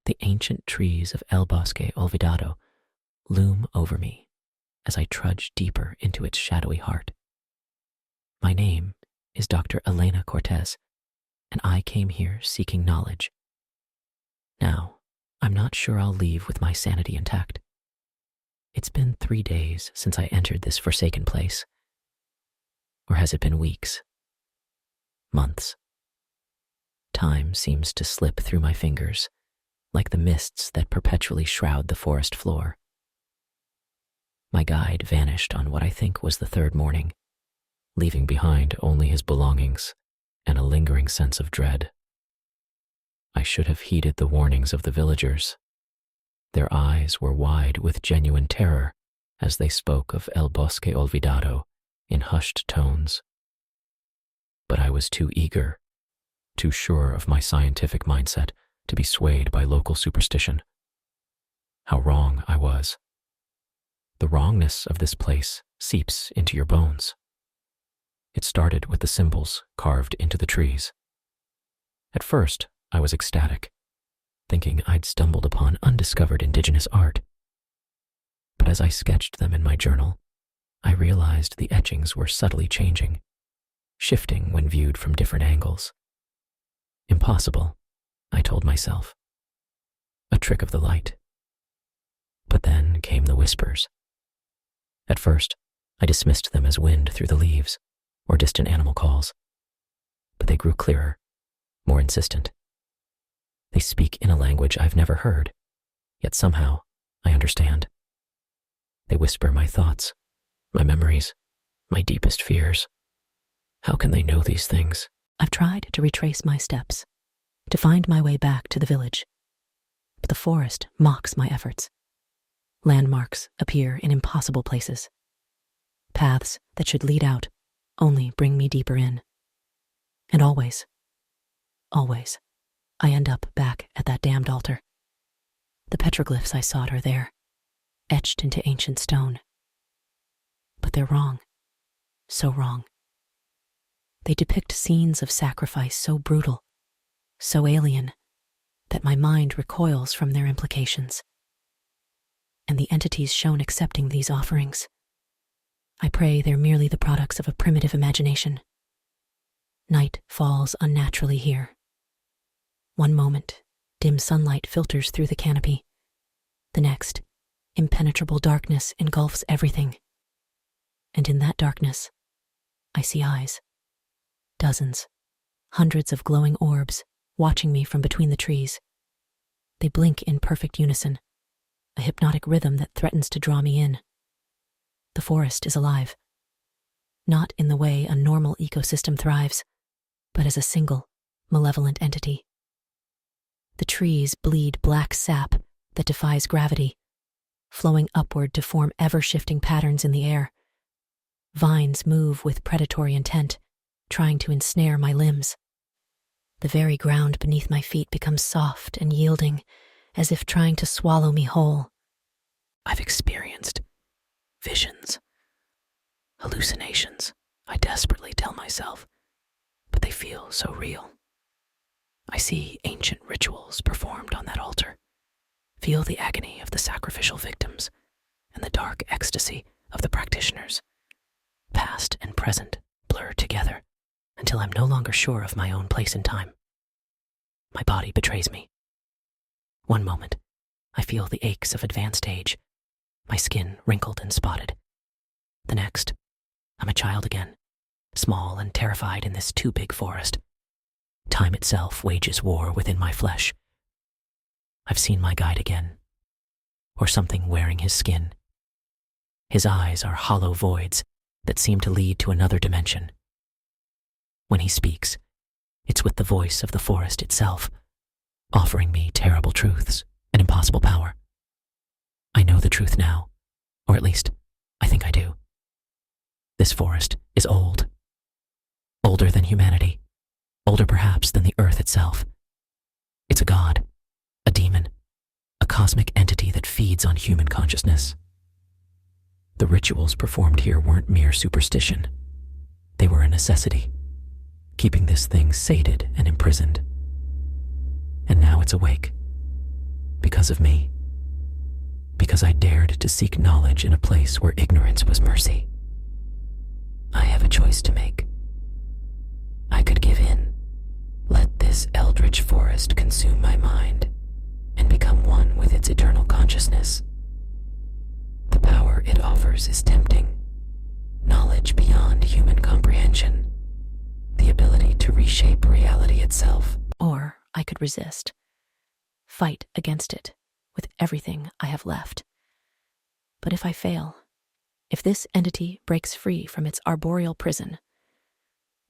The ancient trees of El Bosque Olvidado loom over me as I trudge deeper into its shadowy heart. My name is Dr. Elena Cortez, and I came here seeking knowledge. Now, I'm not sure I'll leave with my sanity intact. It's been 3 days since I entered this forsaken place. Or has it been weeks? Months? Time seems to slip through my fingers, like the mists that perpetually shroud the forest floor. My guide vanished on what I think was the 3rd morning, leaving behind only his belongings and a lingering sense of dread. I should have heeded the warnings of the villagers. Their eyes were wide with genuine terror as they spoke of El Bosque Olvidado in hushed tones. But I was too eager, too sure of my scientific mindset to be swayed by local superstition. How wrong I was. The wrongness of this place seeps into your bones. It started with the symbols carved into the trees. At first, I was ecstatic, thinking I'd stumbled upon undiscovered indigenous art. But as I sketched them in my journal, I realized the etchings were subtly changing, shifting when viewed from different angles. Impossible, I told myself. A trick of the light. But then came the whispers. At first, I dismissed them as wind through the leaves or distant animal calls. But they grew clearer, more insistent. They speak in a language I've never heard, yet somehow I understand. They whisper my thoughts, my memories, my deepest fears. How can they know these things? I've tried to retrace my steps, to find my way back to the village. But the forest mocks my efforts. Landmarks appear in impossible places. Paths that should lead out only bring me deeper in. And always, I end up back at that damned altar. The petroglyphs I sought are there, etched into ancient stone. But they're wrong, so wrong. They depict scenes of sacrifice so brutal, so alien, that my mind recoils from their implications. And the entities shown accepting these offerings, I pray they're merely the products of a primitive imagination. Night falls unnaturally here. One moment, dim sunlight filters through the canopy. The next, impenetrable darkness engulfs everything. And in that darkness, I see eyes. Dozens, hundreds of glowing orbs watching me from between the trees. They blink in perfect unison, a hypnotic rhythm that threatens to draw me in. The forest is alive, not in the way a normal ecosystem thrives, but as a single, malevolent entity. The trees bleed black sap that defies gravity, flowing upward to form ever-shifting patterns in the air. Vines move with predatory intent, trying to ensnare my limbs. The very ground beneath my feet becomes soft and yielding, as if trying to swallow me whole. I've experienced visions, hallucinations, I desperately tell myself, but they feel so real. I see ancient rituals performed on that altar, feel the agony of the sacrificial victims and the dark ecstasy of the practitioners. Past and present blur together until I'm no longer sure of my own place in time. My body betrays me. One moment, I feel the aches of advanced age, my skin wrinkled and spotted. The next, I'm a child again, small and terrified in this too big forest. Time itself wages war within my flesh. I've seen my guide again, or something wearing his skin. His eyes are hollow voids that seem to lead to another dimension. When he speaks, it's with the voice of the forest itself, offering me terrible truths and impossible power. I know the truth now, or at least, I think I do. This forest is old. Older than humanity. Older perhaps than the earth itself. It's a god, a demon, a cosmic entity that feeds on human consciousness. The rituals performed here weren't mere superstition. They were a necessity, keeping this thing sated and imprisoned. And now it's awake, because of me, because I dared to seek knowledge in a place where ignorance was mercy. I have a choice to make. I could give in, let this eldritch forest consume my mind, and become one with its eternal consciousness. The power it offers is tempting, knowledge beyond human comprehension, the ability to reshape reality itself. Or I could resist, fight against it with everything I have left. But if I fail, if this entity breaks free from its arboreal prison,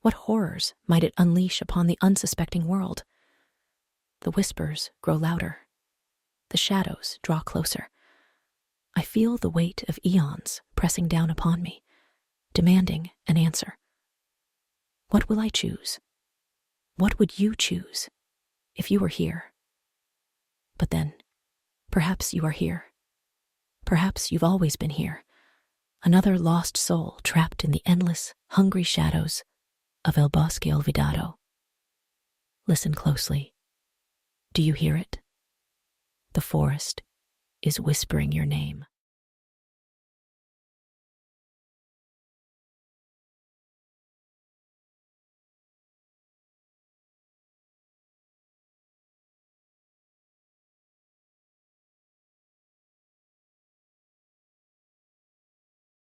what horrors might it unleash upon the unsuspecting world? The whispers grow louder. The shadows draw closer. I feel the weight of eons pressing down upon me, demanding an answer. What will I choose? What would you choose if you were here? But then, perhaps you are here. Perhaps you've always been here. Another lost soul trapped in the endless, hungry shadows of El Bosque Olvidado. Listen closely. Do you hear it? The forest is whispering your name.